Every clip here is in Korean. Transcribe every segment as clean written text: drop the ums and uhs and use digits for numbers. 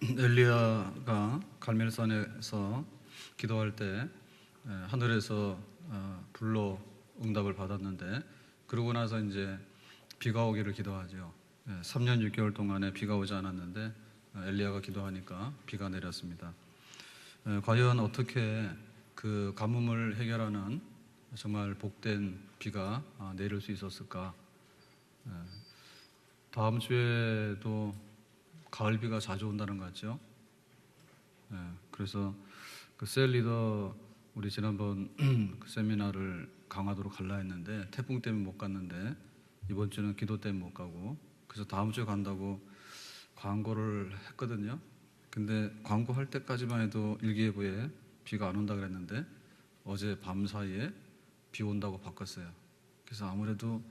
엘리야가 갈멜산에서 기도할 때 하늘에서 불로 응답을 받았는데, 그러고 나서 이제 비가 오기를 기도하죠. 3년 6개월 동안에 비가 오지 않았는데 엘리야가 기도하니까 비가 내렸습니다. 과연 어떻게 그 가뭄을 해결하는 정말 복된 비가 내릴 수 있었을까? 다음 주에도 가을비가 자주 온다는 것 같죠. 그래서 그 셀 리더 우리 지난번 그 세미나를 강화도로 갈라 했는데 태풍 때문에 못 갔는데, 이번 주는 기도 때문에 못 가고, 그래서 다음 주에 간다고 광고를 했거든요. 근데 광고할 때까지만 해도 일기예보에 비가 안 온다 그랬는데 어제 밤 사이에 비 온다고 바꿨어요. 그래서 아무래도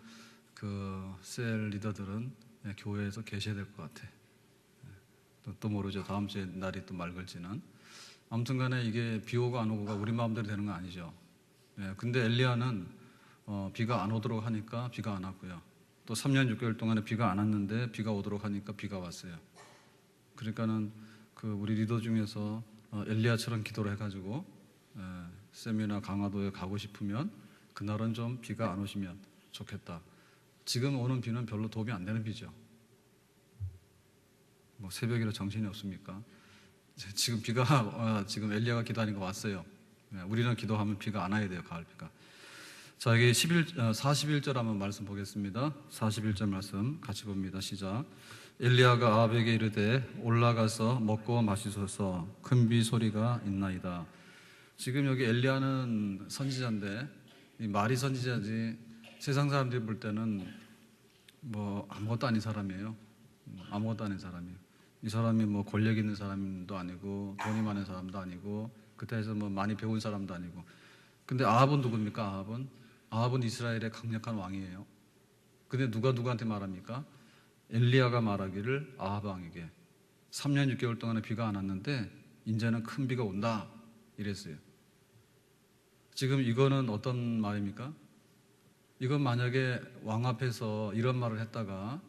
그 셀 리더들은 교회에서 계셔야 될 것 같아. 또 모르죠. 다음 주에 날이 또 맑을지는. 아무튼 간에 이게 비 오고 안 오고가 우리 마음대로 되는 건 아니죠. 근데 엘리야는 비가 안 오도록 하니까 비가 안 왔고요. 또 3년 6개월 동안에 비가 안 왔는데 비가 오도록 하니까 비가 왔어요. 그러니까는 그 우리 리더 중에서 엘리야처럼 기도를 해가지고 세미나 강화도에 가고 싶으면 그날은 좀 비가 안 오시면 좋겠다. 지금 오는 비는 별로 도움이 안 되는 비죠. 뭐 새벽이라 정신이 없습니까? 지금 비가 지금 엘리야가 기도하니까 왔어요. 우리는 기도하면 비가 안 와야 돼요. 가을비가. 자, 여기 41절 한번 말씀 보겠습니다. 41절 말씀 같이 봅니다. 시작. 엘리야가 아합에게 이르되 올라가서 먹고 마시소서, 큰 비 소리가 있나이다. 지금 여기 엘리야는 선지자인데 이 말이 선지자지 세상 사람들이 볼 때는 뭐 아무것도 아닌 사람이에요. 아무것도 아닌 사람이에요. 이 사람이 뭐 권력 있는 사람도 아니고 돈이 많은 사람도 아니고 그때에서 뭐 많이 배운 사람도 아니고. 근데 아합은 누굽니까? 아합은 이스라엘의 강력한 왕이에요. 근데 누가 누구한테 말합니까? 엘리야가 말하기를 아합 왕에게 3년 6개월 동안에 비가 안 왔는데 이제는 큰 비가 온다 이랬어요. 지금 이거는 어떤 말입니까? 이건 만약에 왕 앞에서 이런 말을 했다가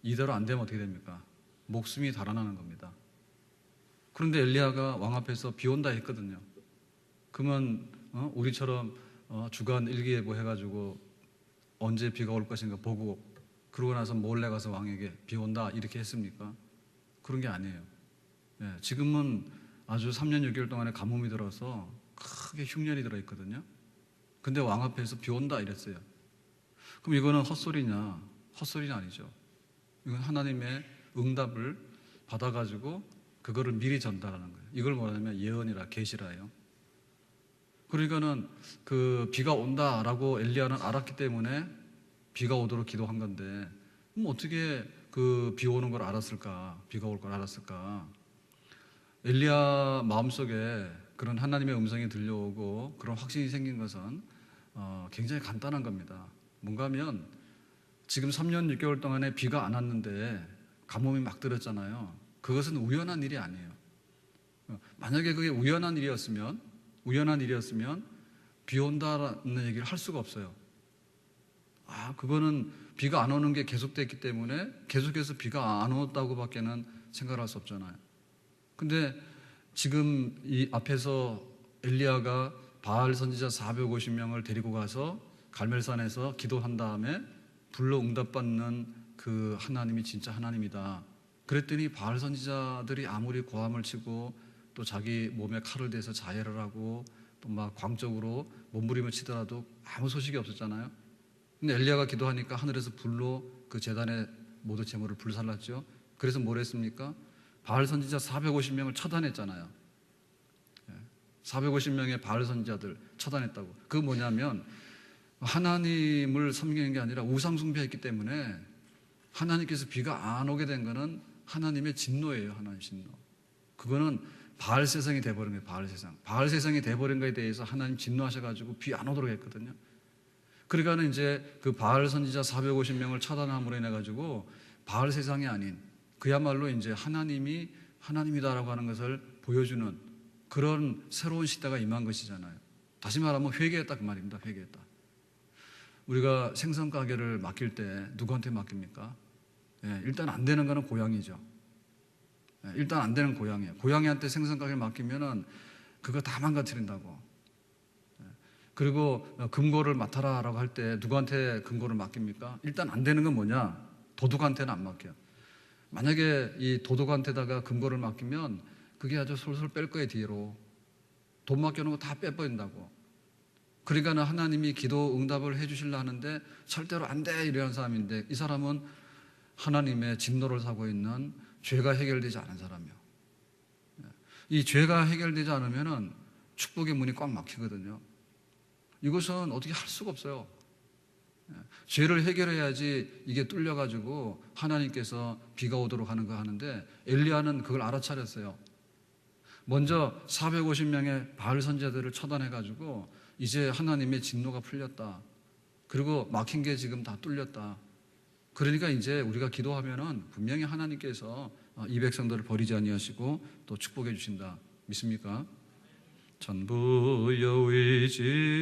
이대로 안 되면 어떻게 됩니까? 목숨이 달아나는 겁니다. 그런데 엘리야가 왕 앞에서 비 온다 했거든요. 그러면 우리처럼 주간 일기예보 해가지고 언제 비가 올 것인가 보고 그러고 나서 몰래 가서 왕에게 비 온다 이렇게 했습니까? 그런 게 아니에요. 지금은 아주 3년 6개월 동안에 가뭄이 들어서 크게 흉년이 들어있거든요. 근데 왕 앞에서 비 온다 이랬어요. 그럼 이거는 헛소리냐? 헛소리는 아니죠. 이건 하나님의 응답을 받아가지고 그거를 미리 전달하는 거예요. 이걸 뭐냐면 예언이라, 계시라예요. 그러니까는 그 비가 온다라고 엘리야는 알았기 때문에 비가 오도록 기도한 건데, 그럼 어떻게 그 비 오는 걸 알았을까? 비가 올 걸 알았을까? 엘리야 마음속에 그런 하나님의 음성이 들려오고 그런 확신이 생긴 것은 굉장히 간단한 겁니다. 뭔가 하면 지금 3년 6개월 동안에 비가 안 왔는데 가뭄이 막 들었잖아요. 그것은 우연한 일이 아니에요. 만약에 그게 우연한 일이었으면 비 온다는 얘기를 할 수가 없어요. 그거는 비가 안 오는 게 계속됐기 때문에 계속해서 비가 안 온다고 밖에는 생각을 할 수 없잖아요. 근데 지금 이 앞에서 엘리야가 바알 선지자 450명을 데리고 가서 갈멜산에서 기도한 다음에 불로 응답받는 그 하나님이 진짜 하나님이다. 그랬더니 바알 선지자들이 아무리 고함을 치고 또 자기 몸에 칼을 대서 자해를 하고 또 막 광적으로 몸부림을 치더라도 아무 소식이 없었잖아요. 근데 엘리야가 기도하니까 하늘에서 불로 그 제단의 모두 제물을 불살랐죠. 그래서 뭘 했습니까? 바알 선지자 450명을 처단했잖아요. 450명의 바알 선지자들 처단했다고. 그거 뭐냐면 하나님을 섬기는 게 아니라 우상 숭배했기 때문에 하나님께서 비가 안 오게 된 거는 하나님의 진노예요. 하나님의 진노. 그거는 바알 세상이 돼버린 거예요. 바알 세상. 바알 세상이 돼버린 거에 대해서 하나님 진노하셔가지고 비 안 오도록 했거든요. 그러니까는 이제 그 바알 선지자 450명을 처단함으로 인해가지고 바알 세상이 아닌 그야말로 이제 하나님이 하나님이다라고 하는 것을 보여주는 그런 새로운 시대가 임한 것이잖아요. 다시 말하면 회개했다 그 말입니다. 회개했다. 우리가 생선 가게를 맡길 때 누구한테 맡깁니까? 일단 안 되는 거는 고향이죠. 일단 안 되는 고양이에요. 고양이한테 생선가게를 맡기면은 그거 다 망가뜨린다고. 그리고 금고를 맡아라라고 할 때 누구한테 금고를 맡깁니까? 일단 안 되는 건 뭐냐? 도둑한테는 안 맡겨요. 만약에 이 도둑한테다가 금고를 맡기면 그게 아주 솔솔 뺄 거예요. 뒤로 돈 맡겨놓은 거 다 빼버린다고. 그러니까 하나님이 기도 응답을 해주시려 하는데 절대로 안 돼 이러는 사람인데, 이 사람은 하나님의 진노를 사고 있는 죄가 해결되지 않은 사람이에요. 이 죄가 해결되지 않으면 축복의 문이 꽉 막히거든요. 이것은 어떻게 할 수가 없어요. 죄를 해결해야지 이게 뚫려가지고 하나님께서 비가 오도록 하는 거 하는데, 엘리야는 그걸 알아차렸어요. 먼저 450명의 바알 선지자들을 처단해가지고 이제 하나님의 진노가 풀렸다. 그리고 막힌 게 지금 다 뚫렸다. 그러니까 이제 우리가 기도하면은 분명히 하나님께서 이 백성들을 버리지 아니하시고 또 축복해 주신다. 믿습니까? 전부여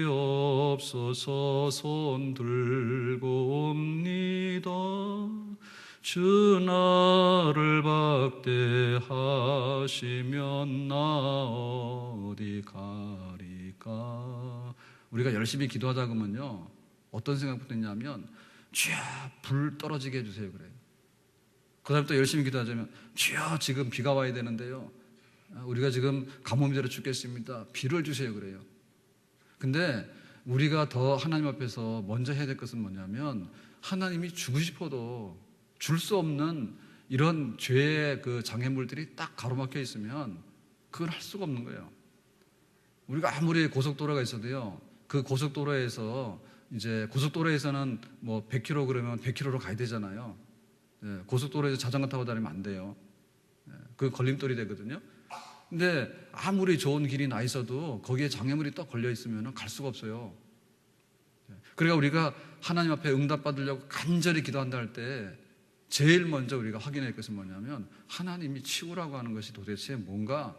의지없소서 손 들고 옵니다. 주 나를 박대하시면 나 어디 가리까. 우리가 열심히 기도하다 보면요, 어떤 생각부터 있냐면 주여 불 떨어지게 해주세요 그래요. 그 다음에 또 열심히 기도하자면 주여 지금 비가 와야 되는데요, 우리가 지금 가뭄이 들어 죽겠습니다. 비를 주세요 그래요. 근데 우리가 더 하나님 앞에서 먼저 해야 될 것은 뭐냐면, 하나님이 주고 싶어도 줄 수 없는 이런 죄의 그 장애물들이 딱 가로막혀 있으면 그걸 할 수가 없는 거예요. 우리가 아무리 고속도로가 있어도요, 그 고속도로에서 이제 고속도로에서는 뭐 100km 그러면 100km로 가야 되잖아요. 고속도로에서 자전거 타고 다니면 안 돼요. 그 걸림돌이 되거든요. 근데 아무리 좋은 길이 나 있어도 거기에 장애물이 딱 걸려 있으면 갈 수가 없어요. 그러니까 우리가 하나님 앞에 응답받으려고 간절히 기도한다 할 때 제일 먼저 우리가 확인해야 할 것은 뭐냐면, 하나님이 치우라고 하는 것이 도대체 뭔가,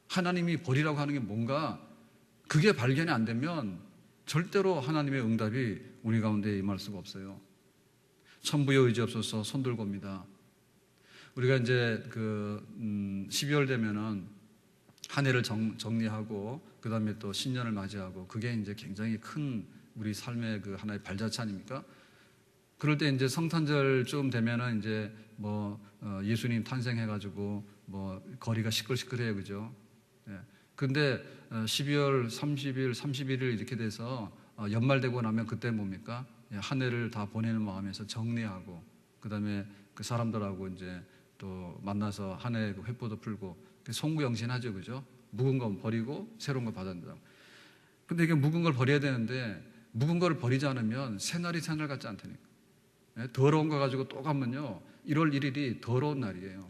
하나님이 버리라고 하는 게 뭔가, 그게 발견이 안 되면 절대로 하나님의 응답이 우리 가운데 임할 수가 없어요. 천부여 의지없어서 손 들고 옵니다. 우리가 이제 12월 되면은 한 해를 정리하고 그 다음에 또 신년을 맞이하고, 그게 이제 굉장히 큰 우리 삶의 그 하나의 발자취 아닙니까? 그럴 때 이제 성탄절쯤 되면은 이제 뭐 예수님 탄생해가지고 뭐 거리가 시끌시끌해요, 그죠? 근데 12월 30일, 31일 이렇게 돼서 연말 되고 나면 그때 뭡니까? 한 해를 다 보내는 마음에서 정리하고, 그 다음에 그 사람들하고 이제 또 만나서 한 해 회포도 풀고, 송구영신하죠, 그죠? 묵은 거 버리고 새로운 거 받아낸다. 근데 이게 묵은 걸 버려야 되는데, 묵은 걸 버리지 않으면 새날이 새날 같지 않다니까. 더러운 거 가지고 또 가면요, 1월 1일이 더러운 날이에요.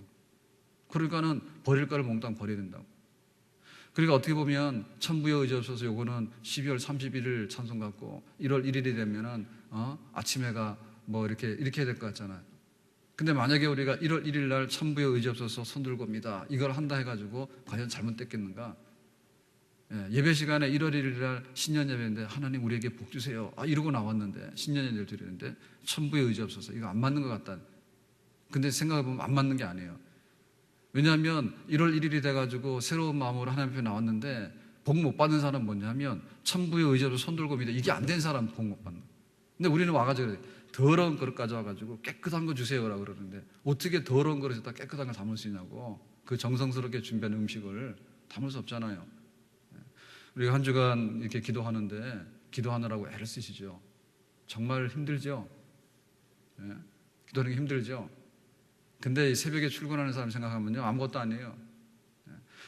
그러니까는 버릴 거를 몽땅 버려야 된다고. 그러니까 어떻게 보면 천부여 의지없어서 요거는 12월 31일 찬송 같고, 1월 1일이 되면은 아침해가 뭐 이렇게 해야 될 것 같잖아요. 근데 만약에 우리가 1월 1일 날 천부여 의지없어서 손 들고 옵니다, 이걸 한다 해가지고 과연 잘못됐겠는가? 예배 시간에 1월 1일 날 신년 예배인데 하나님 우리에게 복 주세요, 이러고 나왔는데 신년 예배를 드리는데 천부에 의지 없어서 이거 안 맞는 것 같다. 근데 생각해보면 안 맞는 게 아니에요. 왜냐하면 1월 1일이 돼가지고 새로운 마음으로 하나님 앞에 나왔는데 복 못 받는 사람은 뭐냐면 천부에 의지 없어서 손 들고 옵니다, 이게 안 된 사람은 복 못 받는 거예요. 근데 우리는 와가지고 더러운 그릇 가져와가지고 깨끗한 거 주세요라고 그러는데, 어떻게 더러운 그릇에다 깨끗한 걸 담을 수 있냐고. 그 정성스럽게 준비한 음식을 담을 수 없잖아요. 우리가 한 주간 이렇게 기도하는데 기도하느라고 애를 쓰시죠. 정말 힘들죠. 기도하는 게 힘들죠. 근데 새벽에 출근하는 사람 생각하면요, 아무것도 아니에요.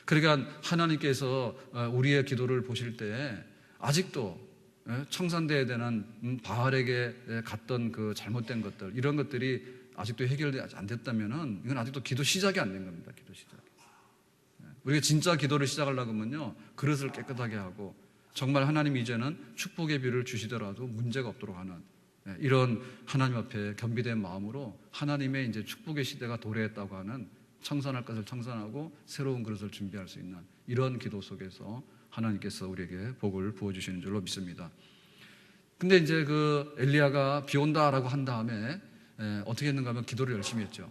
그러니까 하나님께서 우리의 기도를 보실 때 아직도 청산돼야 되는 바알에게 갔던 그 잘못된 것들, 이런 것들이 아직도 해결되지 안 됐다면은 이건 아직도 기도 시작이 안 된 겁니다. 기도 시작. 우리가 진짜 기도를 시작하려고 하면요, 그릇을 깨끗하게 하고, 정말 하나님이 이제는 축복의 비를 주시더라도 문제가 없도록 하는 이런 하나님 앞에 겸비된 마음으로 하나님의 이제 축복의 시대가 도래했다고 하는, 청산할 것을 청산하고 새로운 그릇을 준비할 수 있는 이런 기도 속에서 하나님께서 우리에게 복을 부어주시는 줄로 믿습니다. 근데 이제 그 엘리야가 비 온다라고 한 다음에 어떻게 했는가 하면 기도를 열심히 했죠.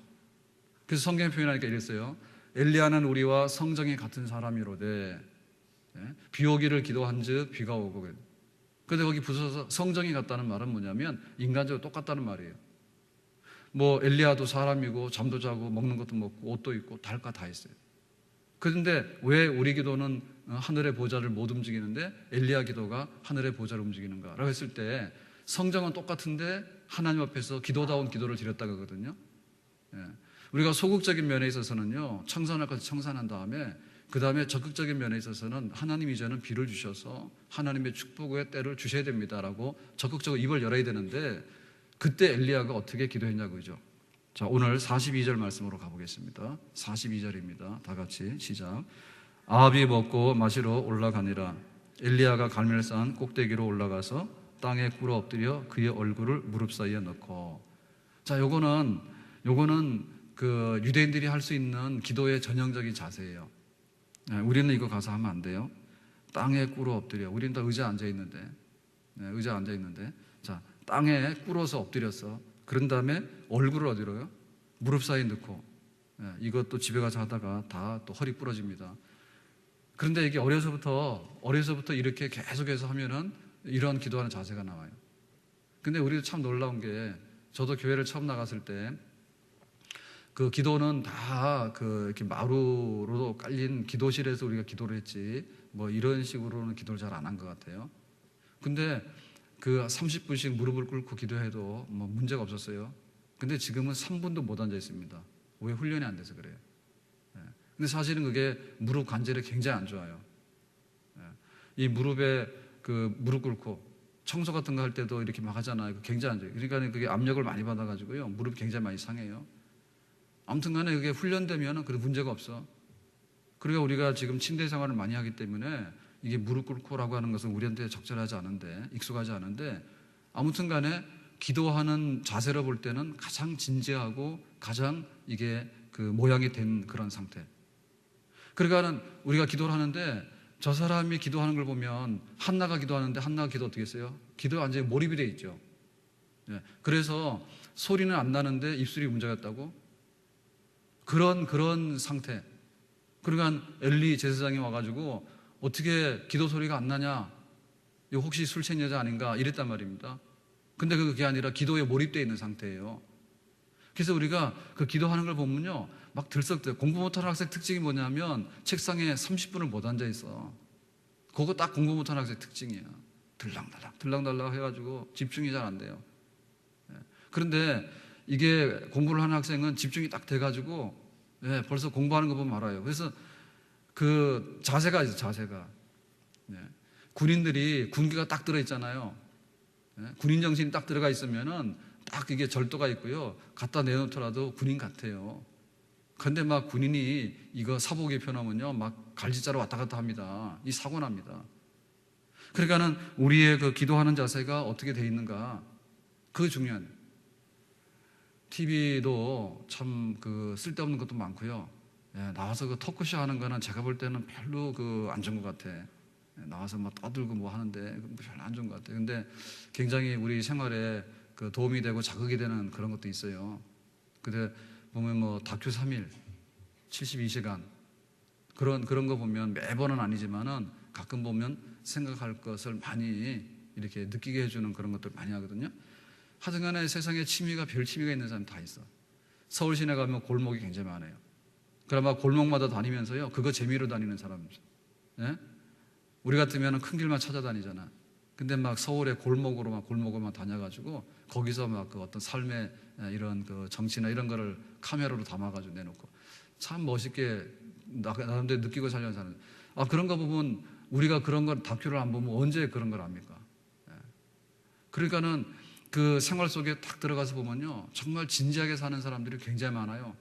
그래서 성경에 표현하니까 이랬어요. 엘리야는 우리와 성정이 같은 사람이로되 비 오기를 기도한즉 비가 오고. 그런데 거기 붙여서 성정이 같다는 말은 뭐냐면 인간적으로 똑같다는 말이에요. 뭐 엘리야도 사람이고 잠도 자고 먹는 것도 먹고 옷도 입고 다 할 거 다 했어요. 그런데 왜 우리 기도는 하늘의 보좌를 못 움직이는데 엘리야 기도가 하늘의 보좌를 움직이는가라고 했을 때 성정은 똑같은데 하나님 앞에서 기도다운 기도를 드렸다고 하거든요. 우리가 소극적인 면에 있어서는요, 청산할 것을 청산한 다음에 그 다음에 적극적인 면에 있어서는 하나님 이제는 비를 주셔서 하나님의 축복의 때를 주셔야 됩니다라고 적극적으로 입을 열어야 되는데 그때 엘리야가 어떻게 기도했냐고요. 자, 오늘 42절 말씀으로 가보겠습니다. 42절입니다. 다 같이 시작. 아합이 먹고 마시러 올라가니라. 엘리야가 갈멜산 꼭대기로 올라가서 땅에 꿇어 엎드려 그의 얼굴을 무릎 사이에 넣고. 자, 요거는 그 유대인들이 할 수 있는 기도의 전형적인 자세예요. 우리는 이거 가서 하면 안 돼요. 땅에 꿇어 엎드려. 우리는 다 의자에 앉아 있는데, 의자에 앉아 있는데, 자, 땅에 꿇어서 엎드렸어. 그런 다음에 얼굴을 어디로요? 무릎 사이에 넣고. 이것도 집에 가서 하다가 다 또 허리 부러집니다. 그런데 이게 어려서부터 이렇게 계속해서 하면은 이런 기도하는 자세가 나와요. 근데 우리도 참 놀라운 게, 저도 교회를 처음 나갔을 때 그 기도는 다 이렇게 마루로 깔린 기도실에서 우리가 기도를 했지 뭐 이런 식으로는 기도를 잘 안 한 것 같아요. 근데 그 30분씩 무릎을 꿇고 기도해도 뭐 문제가 없었어요. 근데 지금은 3분도 못 앉아 있습니다. 왜? 훈련이 안 돼서 그래요. 근데 사실은 그게 무릎 관절에 굉장히 안 좋아요. 이 무릎에 무릎 꿇고 청소 같은 거 할 때도 이렇게 막 하잖아요. 굉장히 안 좋아요. 그러니까 그게 압력을 많이 받아가지고요. 무릎이 굉장히 많이 상해요. 아무튼 간에 그게 훈련되면 그래도 문제가 없어. 그러니까 우리가 지금 침대 생활을 많이 하기 때문에 이게 무릎 꿇고라고 하는 것은 우리한테 적절하지 않은데, 익숙하지 않은데, 아무튼 간에 기도하는 자세로 볼 때는 가장 진지하고 가장 이게 그 모양이 된 그런 상태. 그러니까는 우리가 기도를 하는데 저 사람이 기도하는 걸 보면 한나가 기도하는데 한나가 기도 어떻게 했어요? 기도에 완전히 몰입이 돼 있죠. 그래서 소리는 안 나는데 입술이 문제였다고? 그런 상태. 그러니까 엘리 제사장이 와가지고 어떻게 기도 소리가 안 나냐? 이거 혹시 술 취한 여자 아닌가? 이랬단 말입니다. 근데 그게 아니라 기도에 몰입되어 있는 상태예요. 그래서 우리가 그 기도하는 걸 보면요, 막 들썩들. 공부 못하는 학생 특징이 뭐냐면 책상에 30분을 못 앉아 있어. 그거 딱 공부 못하는 학생 특징이야. 들랑달랑 해가지고 집중이 잘 안 돼요. 그런데 이게 공부를 하는 학생은 집중이 딱 돼가지고 벌써 공부하는 거 보면 알아요. 그래서 그 자세가 있어요. 자세가. 군인들이 군기가 딱 들어있잖아요. 군인 정신이 딱 들어가 있으면은 딱 이게 절도가 있고요. 갖다 내놓더라도 군인 같아요. 그런데 막 군인이 이거 사복 입혀놓으면요, 막 갈지자로 왔다 갔다 합니다. 이 사고 납니다. 그러니까는 우리의 그 기도하는 자세가 어떻게 돼 있는가, 그게 중요한. TV도 참 쓸데없는 것도 많고요. 나와서 그 토크쇼 하는 거는 제가 볼 때는 별로 안 좋은 것 같아. 나와서 막 떠들고 뭐 하는데 별로 안 좋은 것 같아. 근데 굉장히 우리 생활에 도움이 되고 자극이 되는 그런 것도 있어요. 근데 보면 뭐 다큐 3일, 72시간 그런 거 보면 매번은 아니지만은 가끔 보면 생각할 것을 많이 이렇게 느끼게 해주는 그런 것들 많이 하거든요. 하여튼간에 세상에 별 취미가 있는 사람 다 있어. 서울 시내 가면 골목이 굉장히 많아요. 그러나 골목마다 다니면서요, 그거 재미로 다니는 사람이죠. 우리 같으면 큰 길만 찾아다니잖아. 근데 막 서울의 골목으로만 다녀가지고 거기서 막 어떤 삶의 이런 정치나 이런 거를 카메라로 담아가지고 내놓고 참 멋있게 나름대로 느끼고 살려는 사람. 그런 거 보면 우리가 그런 걸 다큐를 안 보면 언제 그런 걸 압니까? 그러니까는 그 생활 속에 딱 들어가서 보면요, 정말 진지하게 사는 사람들이 굉장히 많아요.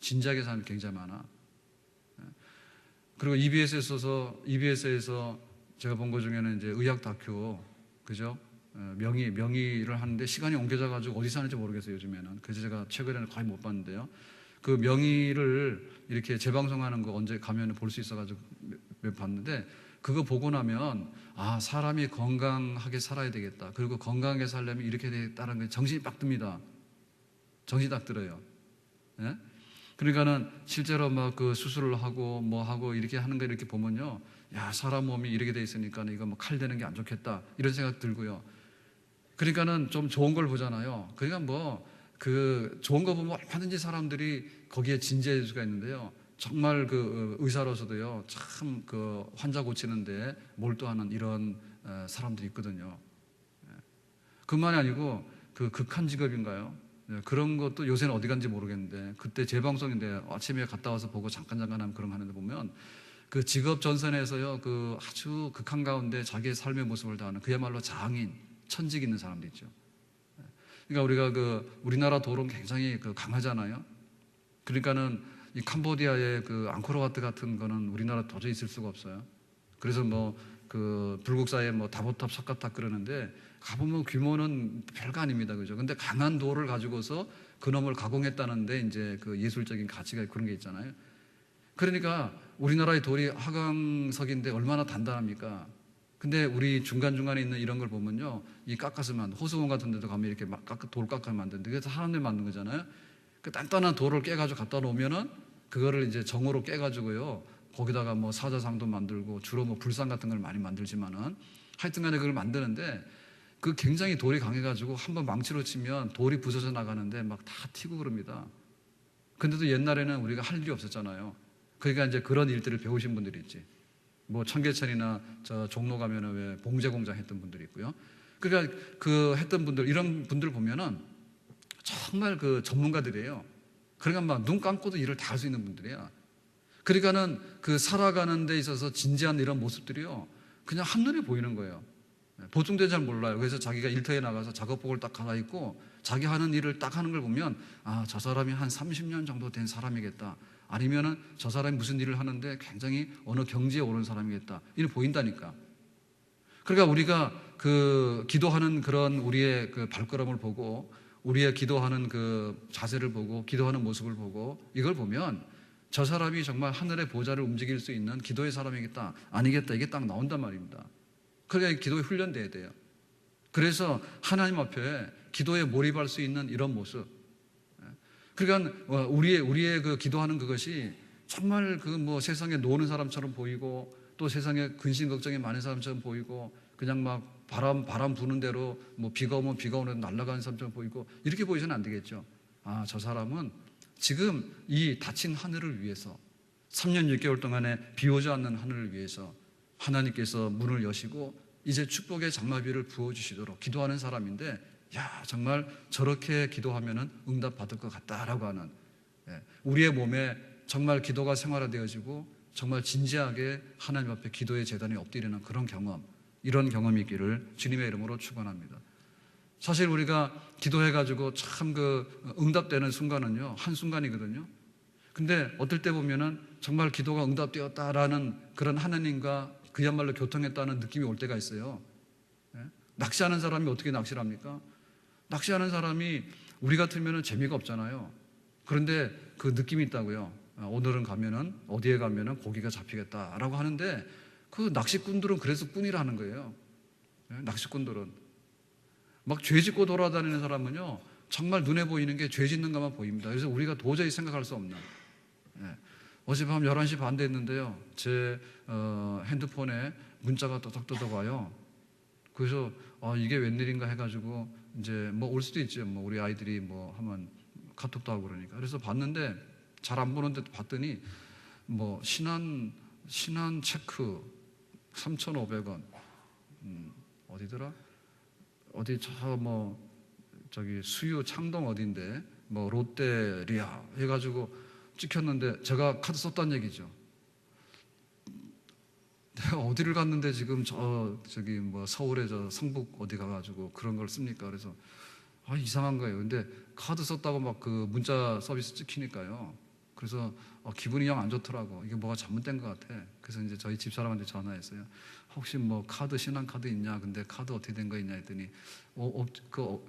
진지하게 사는 굉장히 많아. 그리고 EBS에서 제가 본 것 중에는 이제 의학 다큐, 그죠? 명의를 하는데 시간이 옮겨져가지고 어디서 하는지 모르겠어요, 요즘에는. 그래서 제가 최근에는 거의 못 봤는데요. 그 명의를 이렇게 재방송하는 거 언제 가면 볼 수 있어가지고 봤는데, 그거 보고 나면 사람이 건강하게 살아야 되겠다. 그리고 건강하게 살려면 이렇게 되겠다는 게 정신이 딱 듭니다. 정신이 딱 들어요. 그러니까는 실제로 막 그 수술을 하고 뭐 하고 이렇게 하는 거 이렇게 보면요, 야, 사람 몸이 이렇게 돼 있으니까 이거 뭐 칼 대는 게 안 좋겠다 이런 생각 들고요. 그러니까는 좀 좋은 걸 보잖아요. 그러니까 뭐 그 좋은 거 보면 얼마든지 사람들이 거기에 진지해질 수가 있는데요. 정말 그 의사로서도요, 참 그 환자 고치는데 몰두하는 이런 사람들이 있거든요. 그뿐만이 아니고 그 극한 직업인가요? 그런 것도 요새는 어디 간지 모르겠는데, 그때 재방송인데 아침에 갔다 와서 보고 잠깐 하면 그런 거 하는데 보면 그 직업 전선에서요, 그 아주 극한 가운데 자기의 삶의 모습을 다하는 그야말로 장인, 천직 있는 사람도 있죠. 그러니까 우리가 그 우리나라 도로는 굉장히 그 강하잖아요. 그러니까는 이 캄보디아의 그 앙코르와트 같은 거는 우리나라 도저히 있을 수가 없어요. 그래서 뭐 그 불국사에 뭐 다보탑 석가탑 그러는데 가보면 규모는 별거 아닙니다. 그죠? 근데 강한 돌을 가지고서 그놈을 가공했다는데 이제 그 예술적인 가치가 그런 게 있잖아요. 그러니까 우리나라의 돌이 하강석인데 얼마나 단단합니까? 근데 우리 중간중간에 있는 이런 걸 보면요, 이 깎아서만 호수원 같은 데도 가면 이렇게 막 돌 깎아 만드는데 그게 사람들이 만든 거잖아요. 그 단단한 돌을 깨가지고 갖다 놓으면은 그거를 이제 정으로 깨가지고요, 거기다가 뭐 사자상도 만들고 주로 뭐 불상 같은 걸 많이 만들지만은 하여튼간에 그걸 만드는데 그 굉장히 돌이 강해가지고 한번 망치로 치면 돌이 부서져 나가는데 막 다 튀고 그럽니다. 근데도 옛날에는 우리가 할 일이 없었잖아요. 그러니까 이제 그런 일들을 배우신 분들이 있지. 뭐 청계천이나 저 종로 가면은 왜 봉제 공장 했던 분들이 있고요. 그러니까 그 했던 분들, 이런 분들 보면은 정말 그 전문가들이에요. 그러니까 막 눈 감고도 일을 다 할 수 있는 분들이야. 그러니까는 그 살아가는 데 있어서 진지한 이런 모습들이요, 그냥 한눈에 보이는 거예요. 보통들 잘 몰라요. 그래서 자기가 일터에 나가서 작업복을 딱 갈아입고 자기 하는 일을 딱 하는 걸 보면, 아, 저 사람이 한 30년 정도 된 사람이겠다. 아니면은 저 사람이 무슨 일을 하는데 굉장히 어느 경지에 오른 사람이겠다. 이렇게 보인다니까. 그러니까 우리가 그 기도하는 그런 우리의 그 발걸음을 보고, 우리의 기도하는 그 자세를 보고, 기도하는 모습을 보고, 이걸 보면 저 사람이 정말 하늘의 보좌를 움직일 수 있는 기도의 사람이겠다, 아니겠다, 이게 딱 나온단 말입니다. 그러니까 기도에 훈련돼야 돼요. 그래서 하나님 앞에 기도에 몰입할 수 있는 이런 모습. 그러니까 우리의 그 기도하는 그것이 정말 그 뭐 세상에 노는 사람처럼 보이고, 또 세상에 근심 걱정이 많은 사람처럼 보이고, 그냥 막 바람 부는 대로 뭐 비가 오면 비가 오는 대로 날아가는 사람처럼 보이고, 이렇게 보이서는 안 되겠죠. 아, 저 사람은 지금 이 닫힌 하늘을 위해서 3년 6개월 동안에 비 오지 않는 하늘을 위해서 하나님께서 문을 여시고 이제 축복의 장마비를 부어주시도록 기도하는 사람인데, 야, 정말 저렇게 기도하면 응답 받을 것 같다라고 하는, 우리의 몸에 정말 기도가 생활화되어지고 정말 진지하게 하나님 앞에 기도의 제단에 엎드리는 그런 경험, 이런 경험이 있기를 주님의 이름으로 축원합니다. 사실 우리가 기도해가지고 참 그 응답되는 순간은요, 한순간이거든요. 근데 어떨 때 보면은 정말 기도가 응답되었다라는 그런 하나님과 그야말로 교통했다는 느낌이 올 때가 있어요. 낚시하는 사람이 어떻게 낚시를 합니까? 낚시하는 사람이 우리 같으면은 재미가 없잖아요. 그런데 그 느낌이 있다고요. 오늘은 가면은 어디에 가면은 고기가 잡히겠다라고 하는데, 그 낚시꾼들은 그래서 꾼이라는 거예요. 낚시꾼들은 막 죄 짓고 돌아다니는 사람은요, 정말 눈에 보이는 게 죄 짓는 것만 보입니다. 그래서 우리가 도저히 생각할 수 없는. 어젯밤 11시 반 됐는데요, 제 핸드폰에 문자가 또덕또덕 와요. 그래서 이게 웬일인가 해가지고 이제 뭐 올 수도 있죠. 뭐 우리 아이들이 뭐 하면 카톡도 하고 그러니까. 그래서 봤는데 잘 안 보는데 봤더니 뭐 신한 체크 3,500원. 어디더라? 어디 저 뭐 저기 수유 창동 어딘데 뭐 롯데리아 해가지고 찍혔는데 제가 카드 썼다는 얘기죠. 내가 어디를 갔는데 지금 저기 뭐 서울에 저 성북 어디 가가지고 그런 걸 씁니까? 그래서 이상한 거예요. 근데 카드 썼다고 막 그 문자 서비스 찍히니까요. 그래서 기분이 영 안 좋더라고. 이게 뭐가 잘못된 것 같아. 그래서 이제 저희 집사람한테 전화했어요. 혹시 뭐 신한 카드 있냐? 근데 카드 어떻게 된 거 있냐 했더니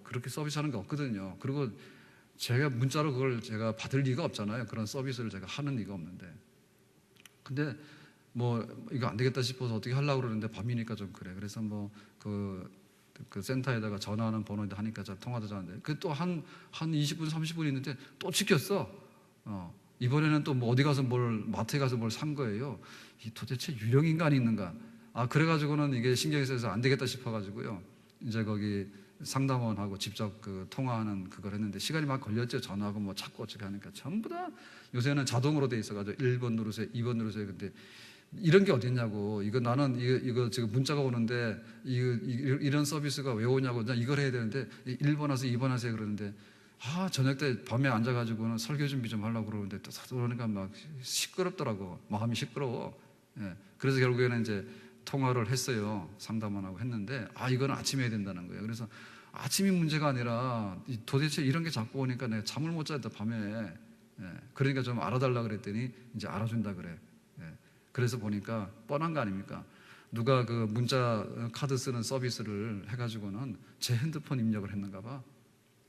그렇게 서비스하는 게 없거든요. 그리고 제가 문자로 그걸 제가 받을 리가 없잖아요. 그런 서비스를 제가 하는 리가 없는데. 근데 뭐 이거 안 되겠다 싶어서 어떻게 하려고 그러는데 밤이니까 좀 그래. 그래서 뭐 그 센터에다가 전화하는 번호에 하니까 통화도 하는데 그 또 한 20분 30분 있는데 또 찍혔어. 이번에는 또 뭐 어디 가서 마트에 가서 뭘 산 거예요. 이 도대체 유령 인간이 있는가? 그래가지고는 이게 신경이 쓰여서 안 되겠다 싶어가지고요. 이제 거기 상담원하고 직접 그 통화하는 그걸 했는데 시간이 막 걸렸죠. 전화하고 뭐 찾고 어떻게 하니까 전부 다 요새는 자동으로 돼 있어가지고 1번 누르세요, 2번 누르세요. 근데 이런 게 어딨냐고. 나는 이거 지금 문자가 오는데 이런 서비스가 왜 오냐고. 나 이걸 해야 되는데 1번 하세요, 2번 하세요 그러는데 저녁 때 밤에 앉아가지고는 설교 준비 좀 하려고 그러는데 또 그러니까 막 시끄럽더라고. 마음이 시끄러워. 예. 그래서 결국에는 이제 통화를 했어요. 상담원하고 했는데 이건 아침에 해야 된다는 거예요. 그래서 아침이 문제가 아니라 도대체 이런 게 자꾸 오니까 내가 잠을 못 잤다 밤에. 예. 그러니까 좀 알아달라 그랬더니 이제 알아준다 그래. 예. 그래서 보니까 뻔한 거 아닙니까? 누가 그 문자 카드 쓰는 서비스를 해가지고는 제 핸드폰 입력을 했는가 봐.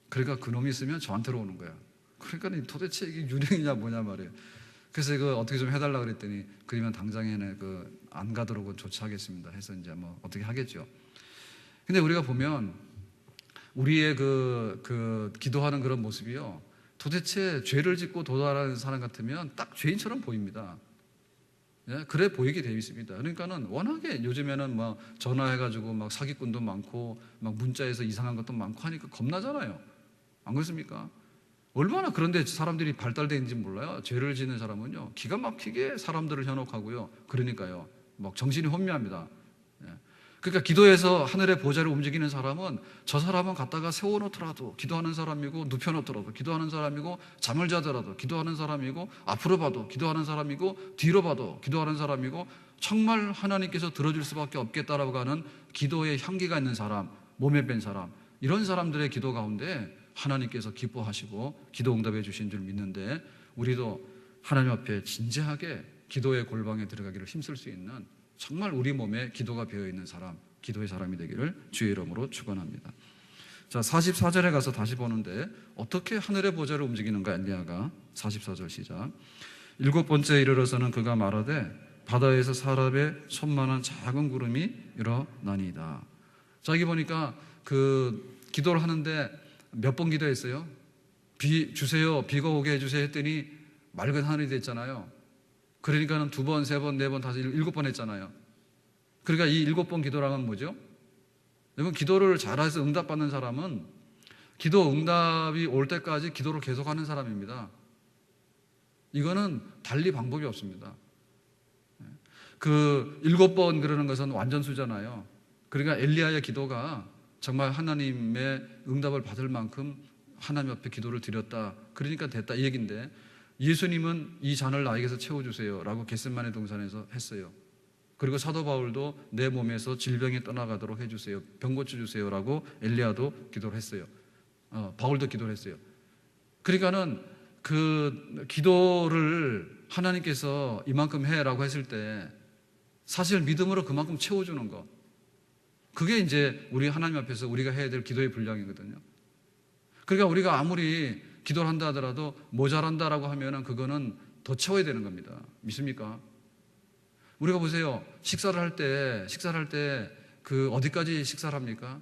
그러니까 그놈이 쓰면 저한테로 오는 거야. 그러니까 도대체 이게 유령이냐 뭐냐 말이에요. 그래서 이거 어떻게 좀 해달라 그랬더니 그러면 당장에는 안 가도록은 조치하겠습니다 해서 이제 뭐 어떻게 하겠죠. 근데 우리가 보면 우리의 그 기도하는 그런 모습이요, 도대체 죄를 짓고 도달하는 사람 같으면 딱 죄인처럼 보입니다. 예? 그래 보이게 되어 있습니다. 그러니까는 워낙에 요즘에는 막 전화해가지고 막 사기꾼도 많고 막 문자에서 이상한 것도 많고 하니까 겁나잖아요. 안 그렇습니까? 얼마나 그런데 사람들이 발달되어 있는지 몰라요. 죄를 짓는 사람은요, 기가 막히게 사람들을 현혹하고요. 그러니까요, 막 정신이 혼미합니다. 예. 그러니까 기도해서 하늘의 보좌를 움직이는 사람은 저 사람은 갖다가 세워놓더라도 기도하는 사람이고, 눕혀놓더라도 기도하는 사람이고, 잠을 자더라도 기도하는 사람이고, 앞으로 봐도 기도하는 사람이고, 뒤로 봐도 기도하는 사람이고, 정말 하나님께서 들어줄 수밖에 없겠다라고 하는 기도의 향기가 있는 사람, 몸에 뺀 사람, 이런 사람들의 기도 가운데 하나님께서 기뻐하시고 기도 응답해 주신 줄 믿는데, 우리도 하나님 앞에 진지하게 기도의 골방에 들어가기를 힘쓸 수 있는 정말 우리 몸에 기도가 배어있는 사람, 기도의 사람이 되기를 주의 이름으로 축원합니다. 자, 44절에 가서 다시 보는데 어떻게 하늘의 보좌를 움직이는가. 엘리야가 44절 시작. 7번째에 이르러서는 그가 말하되 바다에서 사람의 손만한 작은 구름이 일어나니이다. 자, 여기 보니까 기도를 하는데 몇 번 기도했어요? 비 주세요, 비가 오게 해주세요 했더니 맑은 하늘이 됐잖아요. 그러니까는 2번, 3번, 4번, 5, 7번 했잖아요. 그러니까 이 7번 기도라면 뭐죠? 여러분, 기도를 잘해서 응답받는 사람은 기도 응답이 올 때까지 기도를 계속하는 사람입니다. 이거는 달리 방법이 없습니다. 7번 그러는 것은 완전수잖아요. 그러니까 엘리야의 기도가 정말 하나님의 응답을 받을 만큼 하나님 앞에 기도를 드렸다, 그러니까 됐다 이 얘기인데, 예수님은 이 잔을 나에게서 채워주세요 라고 겟세마네 동산에서 했어요. 그리고 사도 바울도 내 몸에서 질병이 떠나가도록 해주세요, 병 고쳐주세요 라고 엘리야도 기도를 했어요. 바울도 기도를 했어요. 그러니까는 그 기도를 하나님께서 이만큼 해라고 했을 때 사실 믿음으로 그만큼 채워주는 것, 그게 이제 우리 하나님 앞에서 우리가 해야 될 기도의 분량이거든요. 그러니까 우리가 아무리 기도를 한다 하더라도 모자란다라고 하면은 그거는 더 채워야 되는 겁니다. 믿습니까? 우리가 보세요. 식사를 할 때 어디까지 식사를 합니까?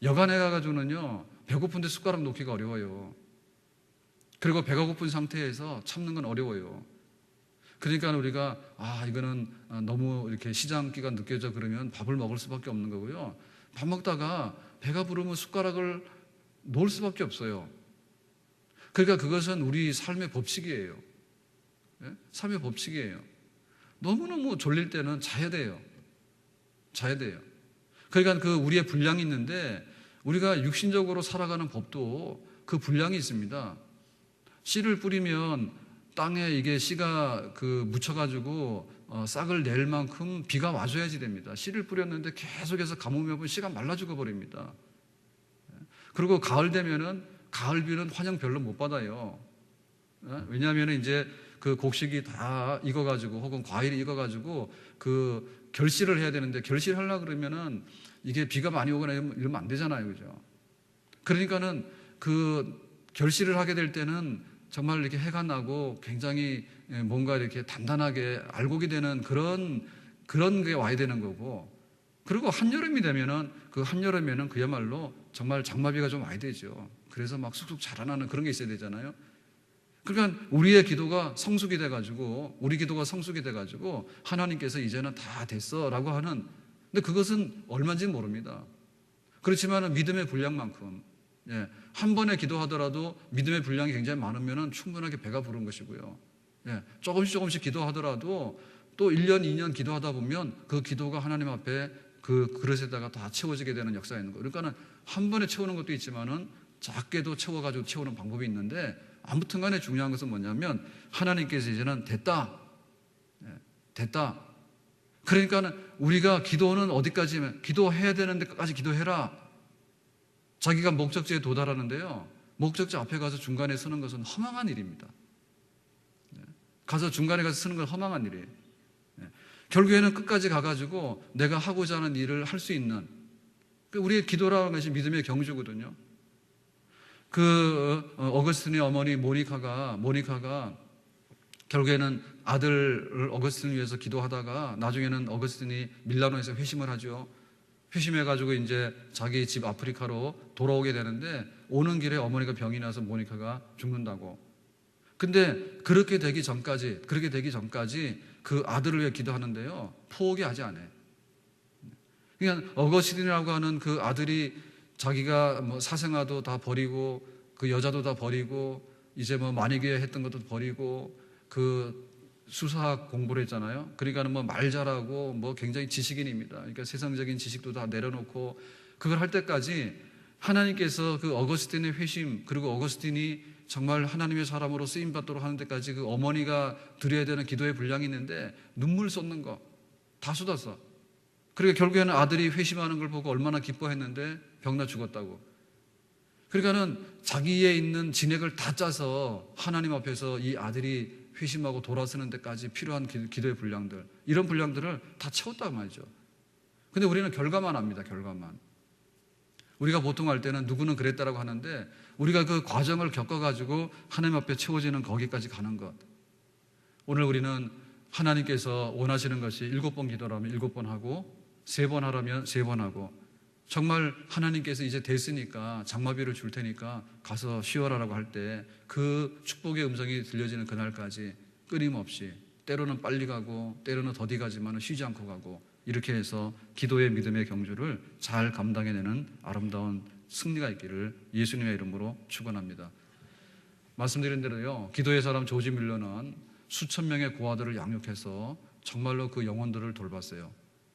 여간에 가가지고는요, 배고픈데 숟가락 놓기가 어려워요. 그리고 배가 고픈 상태에서 참는 건 어려워요. 그러니까 우리가 이거는 너무 이렇게 시장기가 느껴져 그러면 밥을 먹을 수밖에 없는 거고요. 밥 먹다가 배가 부르면 숟가락을 놓을 수밖에 없어요. 그러니까 그것은 우리 삶의 법칙이에요. 네? 삶의 법칙이에요. 너무너무 졸릴 때는 자야 돼요. 그러니까 우리의 분량이 있는데, 우리가 육신적으로 살아가는 법도 그 분량이 있습니다. 씨를 뿌리면 땅에 이게 씨가 묻혀가지고 싹을 낼 만큼 비가 와줘야지 됩니다. 씨를 뿌렸는데 계속해서 가뭄이 씨가 말라 죽어버립니다. 그리고 가을 되면은 가을비는 환영 별로 못 받아요. 왜냐하면 이제 그 곡식이 다 익어가지고 혹은 과일이 익어가지고 결실을 해야 되는데, 결실하려고 그러면은 이게 비가 많이 오거나 이러면 안 되잖아요, 그죠? 그러니까는 결실을 하게 될 때는 정말 이렇게 해가 나고 굉장히 뭔가 이렇게 단단하게 알곡이 되는 그런 게 와야 되는 거고, 그리고 한여름이 되면은 한여름에는 그야말로 정말 장마비가 좀 와야 되죠. 그래서 막 쑥쑥 자라나는 그런 게 있어야 되잖아요. 그러니까 우리의 기도가 성숙이 돼가지고, 우리 기도가 성숙이 돼가지고 하나님께서 이제는 다 됐어라고 하는, 근데 그것은 얼마인지 모릅니다. 그렇지만 믿음의 분량만큼, 한 번에 기도하더라도 믿음의 분량이 굉장히 많으면 충분하게 배가 부른 것이고요. 조금씩 기도하더라도 또 1년, 2년 기도하다 보면 그 기도가 하나님 앞에 그 그릇에다가 다 채워지게 되는 역사가 있는 거예요. 그러니까는 한 번에 채우는 것도 있지만은 작게도 채워가지고 채우는 방법이 있는데, 아무튼 간에 중요한 것은 뭐냐면 하나님께서 이제는 됐다. 됐다. 그러니까는 우리가 기도는 어디까지, 기도해야 되는 데까지 기도해라. 자기가 목적지에 도달하는데요, 목적지 앞에 가서 중간에 서는 것은 허망한 일입니다. 가서 중간에 가서 서는 건 허망한 일이에요. 결국에는 끝까지 가가지고 내가 하고자 하는 일을 할 수 있는, 우리의 기도라는 것이 믿음의 경주거든요. 어거스틴의 어머니 모니카가 결국에는 아들을 어거스틴을 위해서 기도하다가 나중에는 어거스틴이 밀라노에서 회심을 하죠. 회심해가지고 이제 자기 집 아프리카로 돌아오게 되는데, 오는 길에 어머니가 병이 나서 모니카가 죽는다고. 근데 그렇게 되기 전까지 그 아들을 위해 기도하는데요, 포기하지 않아요. 그러니까 어거스틴이라고 하는 그 아들이 자기가 뭐 사생아도 다 버리고 그 여자도 다 버리고 이제 뭐 만이교회 했던 것도 버리고 그 수사학 공부를 했잖아요. 그러니까는 뭐 말 잘하고 뭐 굉장히 지식인입니다. 그러니까 세상적인 지식도 다 내려놓고 그걸 할 때까지 하나님께서 그 어거스틴의 회심, 그리고 어거스틴이 정말 하나님의 사람으로 쓰임받도록 하는 데까지 그 어머니가 드려야 되는 기도의 분량이 있는데, 눈물 쏟는 거 다 쏟았어. 그러니까 결국에는 아들이 회심하는 걸 보고 얼마나 기뻐했는데 병나 죽었다고. 그러니까는 자기에 있는 진액을 다 짜서 하나님 앞에서 이 아들이 회심하고 돌아서는 데까지 필요한 기도의 분량들, 이런 분량들을 다 채웠단 말이죠. 근데 우리는 결과만 압니다. 결과만. 우리가 보통 할 때는 누구는 그랬다라고 하는데, 우리가 그 과정을 겪어가지고 하나님 앞에 채워지는 거기까지 가는 것. 오늘 우리는 하나님께서 원하시는 것이 7번 기도라면 7번 하고, 3번 하라면 3번 하고, 정말 하나님께서 이제 됐으니까 장마비를 줄 테니까 가서 쉬어라라고 할 때 그 축복의 음성이 들려지는 그날까지 끊임없이, 때로는 빨리 가고 때로는 더디 가지만 쉬지 않고 가고, 이렇게 해서 기도의 믿음의 경주를 잘 감당해내는 아름다운 승리가 있기를 예수님의 이름으로 축원합니다. 말씀드린 대로요, 기도의 사람 조지 밀러는 수천 명의 고아들을 양육해서 정말로 그 영혼들을 돌봤어요.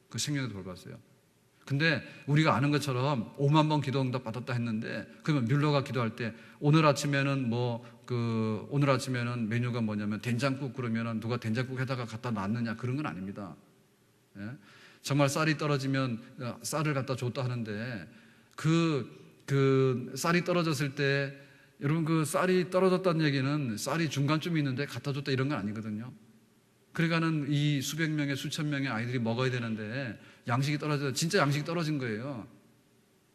그 생명을 돌봤어요. 근데 우리가 아는 것처럼 5만 번 기도 응답 받았다 했는데, 그러면 뮬러가 기도할 때 오늘 아침에는 오늘 아침에는 메뉴가 뭐냐면 된장국, 그러면 누가 된장국 해다가 갖다 놨느냐, 그런 건 아닙니다. 정말 쌀이 떨어지면 쌀을 갖다 줬다 하는데, 그 쌀이 떨어졌을 때, 여러분 그 쌀이 떨어졌다는 얘기는 쌀이 중간쯤에 있는데 갖다 줬다 이런 건 아니거든요. 그러니까는 이 수백 명의 수천 명의 아이들이 먹어야 되는데 양식이 떨어져, 진짜 양식이 떨어진 거예요.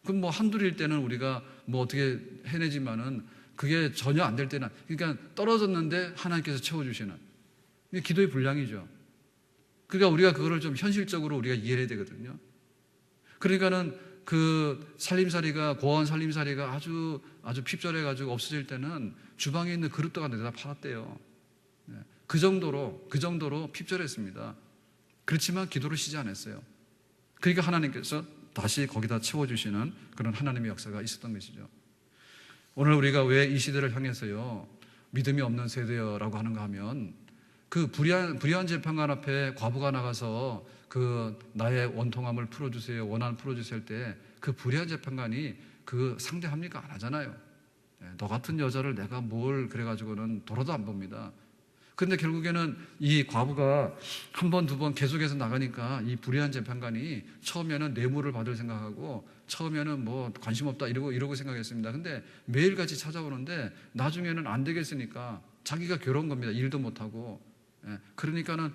그럼 뭐 한둘일 때는 우리가 뭐 어떻게 해내지만은 그게 전혀 안 될 때는, 그러니까 떨어졌는데 하나님께서 채워주시는, 이게 기도의 분량이죠. 그러니까 우리가 그거를 좀 현실적으로 우리가 이해해야 되거든요. 그러니까는 그 살림살이가, 고아원 살림살이가 아주 핍절해가지고 없어질 때는 주방에 있는 그릇도가 내다 팔았대요. 그 정도로 핍절했습니다. 그렇지만 기도를 쉬지 않았어요. 그러니까 하나님께서 다시 거기다 채워주시는 그런 하나님의 역사가 있었던 것이죠. 오늘 우리가 왜 이 시대를 향해서요, 믿음이 없는 세대라고 하는가 하면, 그 불의한 재판관 앞에 과부가 나가서 그 나의 원통함을 풀어주세요, 원한을 풀어주세요 할 때 그 불의한 재판관이 그 상대합니까? 안 하잖아요. 너 같은 여자를 내가 뭘 그래가지고는 돌아도 안 봅니다. 그런데 결국에는 이 과부가 한 번, 두 번 계속해서 나가니까 이 불의한 재판관이 처음에는 뇌물을 받을 생각하고, 처음에는 뭐 관심 없다 이러고 생각했습니다. 근데 매일같이 찾아오는데 나중에는 안 되겠으니까 자기가 괴로운 겁니다. 일도 못하고. 그러니까는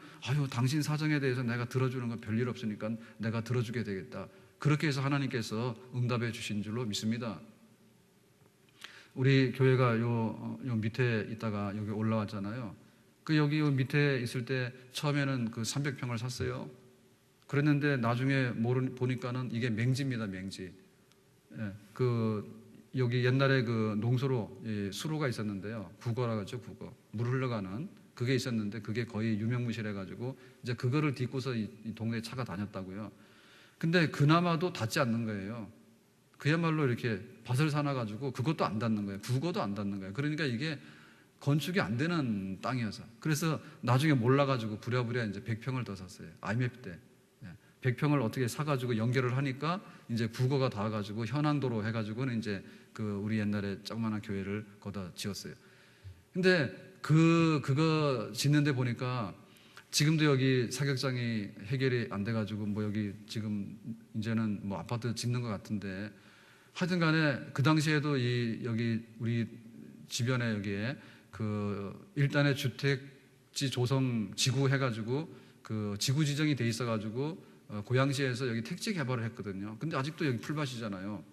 당신 사정에 대해서 내가 들어주는 건 별일 없으니까 내가 들어주게 되겠다. 그렇게 해서 하나님께서 응답해 주신 줄로 믿습니다. 우리 교회가 요 밑에 있다가 여기 올라왔잖아요. 여기 밑에 있을 때 처음에는 그 300평을 샀어요. 그랬는데 나중에 보니까는 이게 맹지입니다, 맹지. 여기 옛날에 그 농수로 수로가 있었는데요. 국어라 그러죠, 국어. 물 흘러가는 그게 있었는데 그게 거의 유명무실해 가지고 이제 그거를 딛고서 이 동네에 차가 다녔다고요. 근데 그나마도 닿지 않는 거예요. 그야말로 이렇게 밭을 사놔 가지고 그것도 안 닿는 거예요. 국어도 안 닿는 거예요. 그러니까 이게 건축이 안 되는 땅이어서. 그래서 나중에 몰라가지고 부랴부랴 이제 100평을 더 샀어요. IMF 때. 100평을 어떻게 사가지고 연결을 하니까 이제 국어가 닿아가지고 현황도로 해가지고는 이제 그 우리 옛날에 조그마한 교회를 거기다 지었어요. 근데 그거 짓는데 보니까 지금도 여기 사격장이 해결이 안 돼가지고 뭐 여기 지금 이제는 뭐 아파트 짓는 것 같은데 하여튼 간에 그 당시에도 여기 우리 주변에 여기에 그 일단의 주택지 조성 지구 해가지고 그 지구 지정이 돼 있어가지고 고양시에서 여기 택지 개발을 했거든요. 근데 아직도 여기 풀밭이잖아요.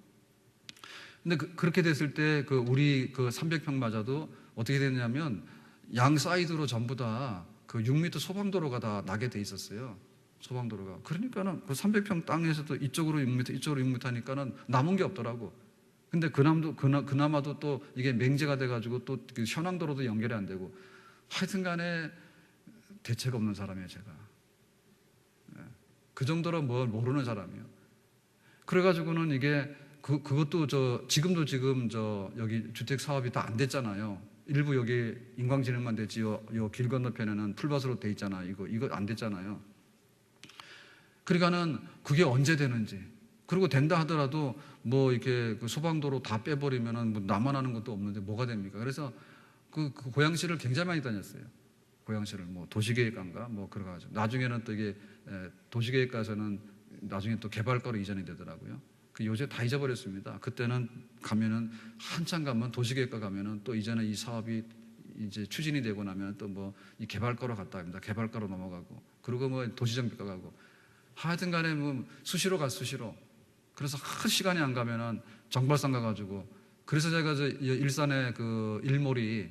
근데 그렇게 됐을 때 그 우리 그 300평마저도 어떻게 됐냐면 양 사이드로 전부 다 그 6m 소방도로가 다 나게 돼 있었어요. 소방도로가. 그러니까는 그 300평 땅에서도 이쪽으로 6m, 이쪽으로 6m 하니까는 남은 게 없더라고. 근데 그나마도 또 이게 맹제가 돼가지고 또 그 현황도로도 연결이 안 되고 하여튼 간에 대책 없는 사람이에요, 제가. 그 정도로 뭘 모르는 사람이에요. 그래가지고는 이게 그것도 지금도 여기 주택 사업이 다 안 됐잖아요. 일부 여기 인공지능만 됐지 요 길 건너편에는 풀밭으로 돼 있잖아요. 이거 안 됐잖아요. 그러니까는 그게 언제 되는지. 그리고 된다 하더라도 뭐 이렇게 그 소방도로 다 빼버리면은 뭐 나만 하는 것도 없는데 뭐가 됩니까? 그래서 그 고양시를 굉장히 많이 다녔어요. 고양시를 뭐 도시계획관가 뭐 그래가지고 나중에는 또 이게 도시계획과에서는 나중에 또 개발과로 이전이 되더라고요. 그 요새 다 잊어버렸습니다. 그때는 가면은 한참 가면 도시계획과 가면은 또 이제는 이 사업이 이제 추진이 되고 나면 또 뭐 이 개발과로 갔다 합니다. 개발과로 넘어가고 그리고 뭐 도시정비과 가고 하여튼 간에 뭐 수시로 가 수시로. 그래서 시간이 안 가면은 정발산 가가지고 그래서 제가 일산에 그 일몰이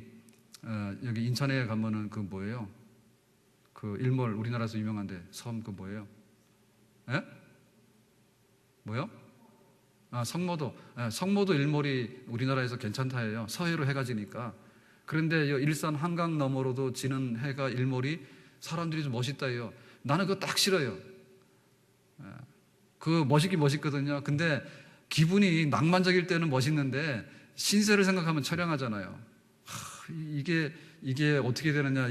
여기 인천에 가면은 그 뭐예요? 그 일몰 우리나라에서 유명한데 섬 그 뭐예요? 예? 뭐요? 아, 성모도. 예, 성모도 일몰이 우리나라에서 괜찮다 해요. 서해로 해가 지니까. 그런데 일산 한강 너머로도 지는 해가 일몰이 사람들이 좀 멋있다 해요. 나는 그거 딱 싫어요. 그 멋있긴 멋있거든요. 근데 기분이 낭만적일 때는 멋있는데 신세를 생각하면 처량하잖아요. 이게 어떻게 되느냐.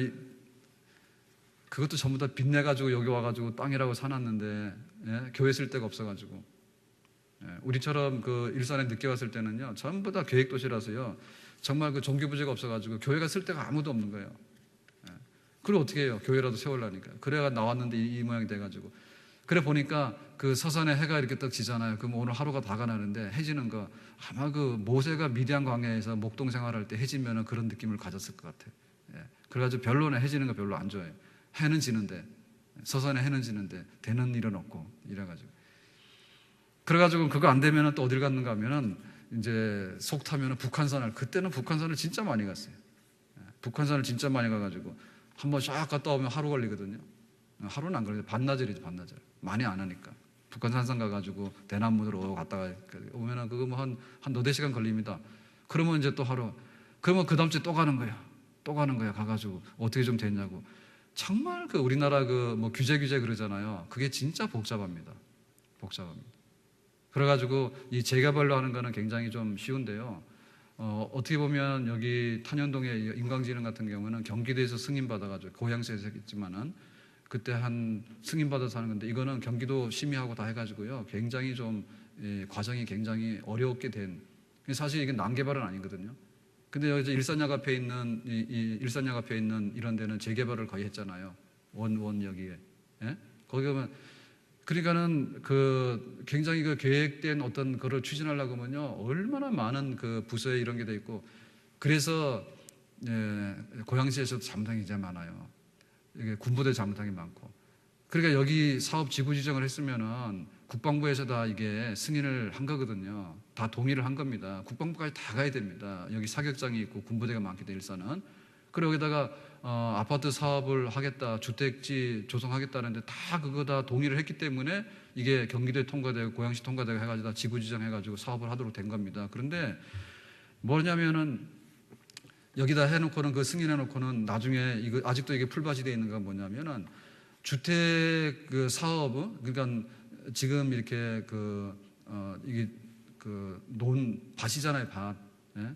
그것도 전부 다 빚내가지고 여기 와가지고 땅이라고 사놨는데 예? 교회 쓸 데가 없어가지고 우리처럼 그 일산에 늦게 왔을 때는요 전부 다 계획도시라서요 정말 그 종교부지가 없어가지고 교회가 쓸 데가 아무도 없는 거예요. 그걸 어떻게 해요? 교회라도 세우려니까. 그래가 나왔는데 이 모양이 돼가지고 그래 보니까 그 서산에 해가 이렇게 딱 지잖아요. 그럼 오늘 하루가 다가 나는데 해지는 거 아마 그 모세가 미디안 광야에서 목동 생활할 때 해지면은 그런 느낌을 가졌을 것 같아요. 그래가지고 별로는 해지는 거 별로 안 좋아해요. 해는 지는데 서산에 해는 지는데 되는 일은 없고 이래가지고 그래가지고 그거 안 되면은 또 어딜 갔는가 하면은 이제 속 타면은 북한산을 그때는 북한산을 진짜 많이 갔어요. 북한산을 진짜 많이 가가지고 한번 쫙 갔다 오면 하루 걸리거든요. 하루는 안 걸려요. 반나절이죠, 반나절. 많이 안 하니까. 북한산상 가가지고 대나무로 갔다가 오면은 그거 뭐 한 너댓 시간 걸립니다. 그러면 이제 또 하루. 그러면 그 다음 주에 또 가는 거야. 또 가는 거야. 가가지고 어떻게 좀 됐냐고. 정말 그 우리나라 그 뭐 규제 그러잖아요. 그게 진짜 복잡합니다. 복잡합니다. 그래가지고 이 재개발로 하는 거는 굉장히 좀 쉬운데요. 어떻게 보면 여기 탄현동의 인공지능 같은 경우는 경기도에서 승인받아가지고 고양시에서 했지만은 그때 한 승인받아서 하는 건데 이거는 경기도 심의하고 다 해가지고요. 굉장히 좀 과정이 굉장히 어렵게 된 사실 이게 난개발은 아니거든요. 근데 여기 일산역 앞에 있는 일산역 앞에 있는 이런 데는 재개발을 거의 했잖아요. 원 여기에. 예? 거기 가면 그러니까는 그 굉장히 그 계획된 어떤 거를 추진하려고 하면요 얼마나 많은 그 부서에 이런 게 돼 있고 그래서 고양시에서도 잘못한 게 굉장히 많아요. 이게 군부대 잘못한 게 많고 그러니까 여기 사업 지구 지정을 했으면은 국방부에서 다 이게 승인을 한 거거든요. 다 동의를 한 겁니다. 국방부까지 다 가야 됩니다. 여기 사격장이 있고 군부대가 많기 때문에 일산은 그리고 여기다가 아파트 사업을 하겠다, 주택지 조성하겠다는데 다 그거 다 동의를 했기 때문에 이게 경기도에 통과되고 고양시 통과되고 해가지고 다 지구지정 해가지고 사업을 하도록 된 겁니다. 그런데 뭐냐면은 여기다 해놓고는 그 승인해놓고는 나중에 이거 아직도 이게 풀밭이 되어 있는 건 뭐냐면은 주택 그 사업은 그러니까 지금 이렇게 이게 논 밭이잖아요, 밭. 예?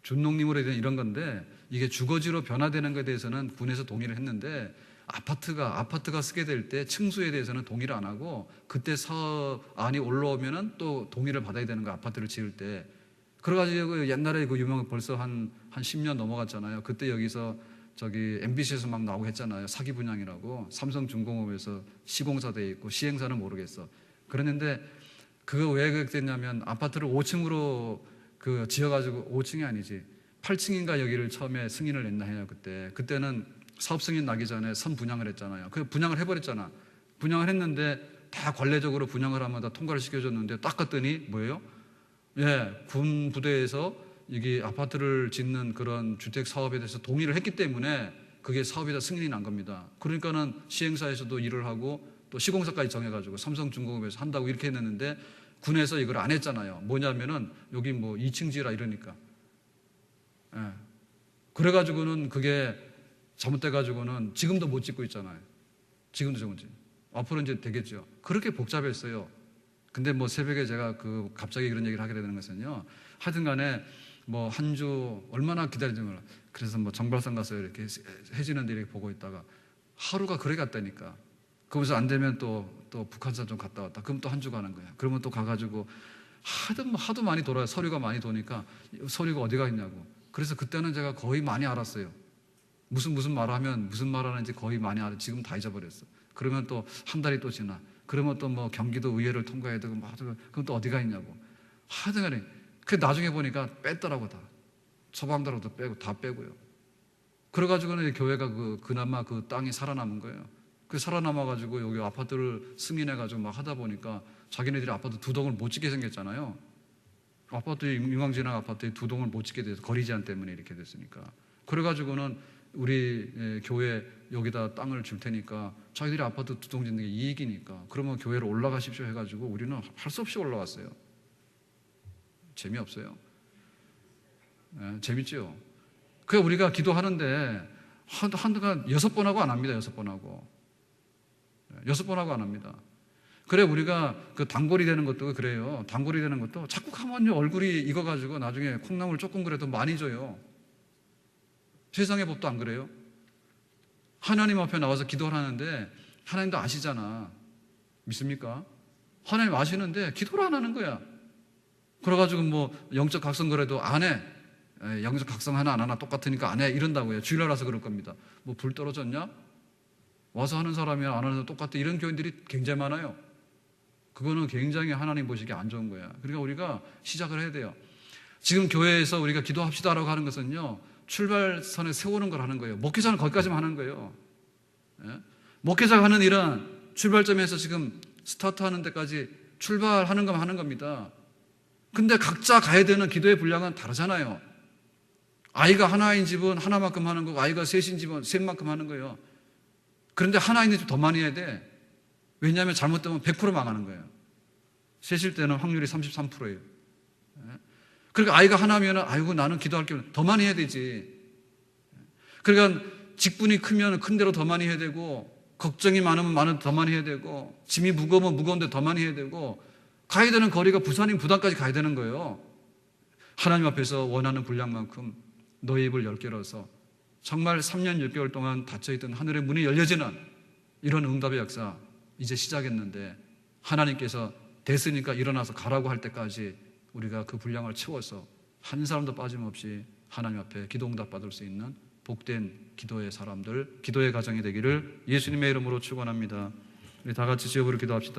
준농림으로 된 이런 건데 이게 주거지로 변화되는 것에 대해서는 군에서 동의를 했는데 아파트가 쓰게 될 때 층수에 대해서는 동의를 안 하고 그때 사업안이 올라오면은 또 동의를 받아야 되는 거야, 아파트를 지을 때. 그래가지고 옛날에 그 유명 벌써 한 10년 넘어갔잖아요. 그때 여기서 저기 MBC에서 막 나오고 했잖아요. 사기 분양이라고. 삼성중공업에서 시공사 돼 있고 시행사는 모르겠어. 그랬는데 그거 왜 그렇게 됐냐면 아파트를 5층으로 지어가지고 5층이 아니지 8층인가 여기를 처음에 승인을 냈나 해요. 그때는 사업 승인 나기 전에 선 분양을 했잖아요. 그 분양을 해버렸잖아. 분양을 했는데 다 관례적으로 분양을 하면 다 통과를 시켜줬는데 딱 갔더니 뭐예요? 예, 군 부대에서 이게 아파트를 짓는 그런 주택 사업에 대해서 동의를 했기 때문에 그게 사업이 다 승인이 난 겁니다. 그러니까는 시행사에서도 일을 하고 또 시공사까지 정해가지고 삼성중공업에서 한다고 이렇게 했는데 군에서 이걸 안 했잖아요. 뭐냐면은 여기 뭐 2층 지라 이러니까. 예. 그래가지고는 그게 잘못돼가지고는 지금도 못 짓고 있잖아요. 지금도 저건지. 앞으로 이제 되겠죠. 그렇게 복잡했어요. 근데 뭐 새벽에 제가 갑자기 이런 얘기를 하게 되는 것은요. 하여튼 간에 뭐 한 주 얼마나 기다리지 몰라. 그래서 뭐 정발산 가서 이렇게 해지는데 이렇게 보고 있다가 하루가 그래 갔다니까. 거기서 안 되면 또 북한산 좀 갔다 왔다. 그럼 또 한 주 가는 거야. 그러면 또 가가지고 하도 많이 돌아요. 서류가 많이 도니까 서류가 어디가 있냐고. 그래서 그때는 제가 거의 많이 알았어요. 무슨 말을 하면 무슨 말 하는지 거의 많이 알아. 지금 다 잊어버렸어. 그러면 또 한 달이 또 지나. 그러면 또 뭐 경기도 의회를 통과해야 되고 그럼 또 어디가 있냐고. 하여튼 간에 그 나중에 보니까 뺐더라고 다. 처방다라도 빼고 다 빼고요. 그래가지고는 교회가 그나마 그 땅이 살아남은 거예요. 그 살아남아가지고 여기 아파트를 승인해가지고 막 하다 보니까 자기네들이 아파트 2동을 못 짓게 생겼잖아요. 유망진항 아파트에 2동을 못 짓게 돼서 거리 제한 때문에 이렇게 됐으니까. 그래가지고는 우리 교회 여기다 땅을 줄 테니까 자기들이 아파트 2동 짓는 게 이익이니까 그러면 교회로 올라가십시오 해가지고 우리는 할 수 없이 올라왔어요. 재미없어요. 네, 재밌죠. 그래 우리가 기도하는데 한동안 6번 하고 안 합니다. 6번 하고 6번 하고 안 합니다. 그래 우리가 그 단골이 되는 것도 그래요. 단골이 되는 것도 자꾸 가만히 얼굴이 익어가지고 나중에 콩나물 조금 그래도 많이 줘요. 세상의 법도 안 그래요? 하나님 앞에 나와서 기도를 하는데 하나님도 아시잖아. 믿습니까? 하나님 아시는데 기도를 안 하는 거야. 그래가지고 뭐 영적 각성거래도 안 해. 영적 각성 하나 안 하나 똑같으니까 안 해. 이런다고요. 주일날 와서 그럴 겁니다. 뭐 불 떨어졌냐? 와서 하는 사람이랑 안 하는 사람 똑같아. 이런 교인들이 굉장히 많아요. 그거는 굉장히 하나님 보시기에 안 좋은 거야. 그러니까 우리가 시작을 해야 돼요. 지금 교회에서 우리가 기도합시다라고 하는 것은요. 출발선에 세우는 걸 하는 거예요. 목회자는 거기까지만 하는 거예요. 예? 목회자가 하는 일은 출발점에서 지금 스타트하는 데까지 출발하는 것만 하는 겁니다. 근데 각자 가야 되는 기도의 분량은 다르잖아요. 아이가 하나인 집은 하나만큼 하는 거고 아이가 셋인 집은 셋만큼 하는 거예요. 그런데 하나인 집 더 많이 해야 돼. 왜냐하면 잘못되면 100% 망하는 거예요. 셋일 때는 확률이 33%예요. 그러니까 아이가 하나면 아이고 나는 기도할 게 더 많이 해야 되지. 그러니까 직분이 크면 큰 대로 더 많이 해야 되고 걱정이 많으면 더 많이 해야 되고 짐이 무거우면 무거운데 더 많이 해야 되고 가야 되는 거리가 부산인 부담까지 가야 되는 거예요. 하나님 앞에서 원하는 분량만큼 너의 입을 열개로서 정말 3년 6개월 동안 닫혀있던 하늘의 문이 열려지는 이런 응답의 역사 이제 시작했는데 하나님께서 됐으니까 일어나서 가라고 할 때까지 우리가 그 분량을 채워서 한 사람도 빠짐없이 하나님 앞에 기도 응답 받을 수 있는 복된 기도의 사람들, 기도의 가정이 되기를 예수님의 이름으로 축원합니다. 우리 다 같이 지역으로 기도합시다.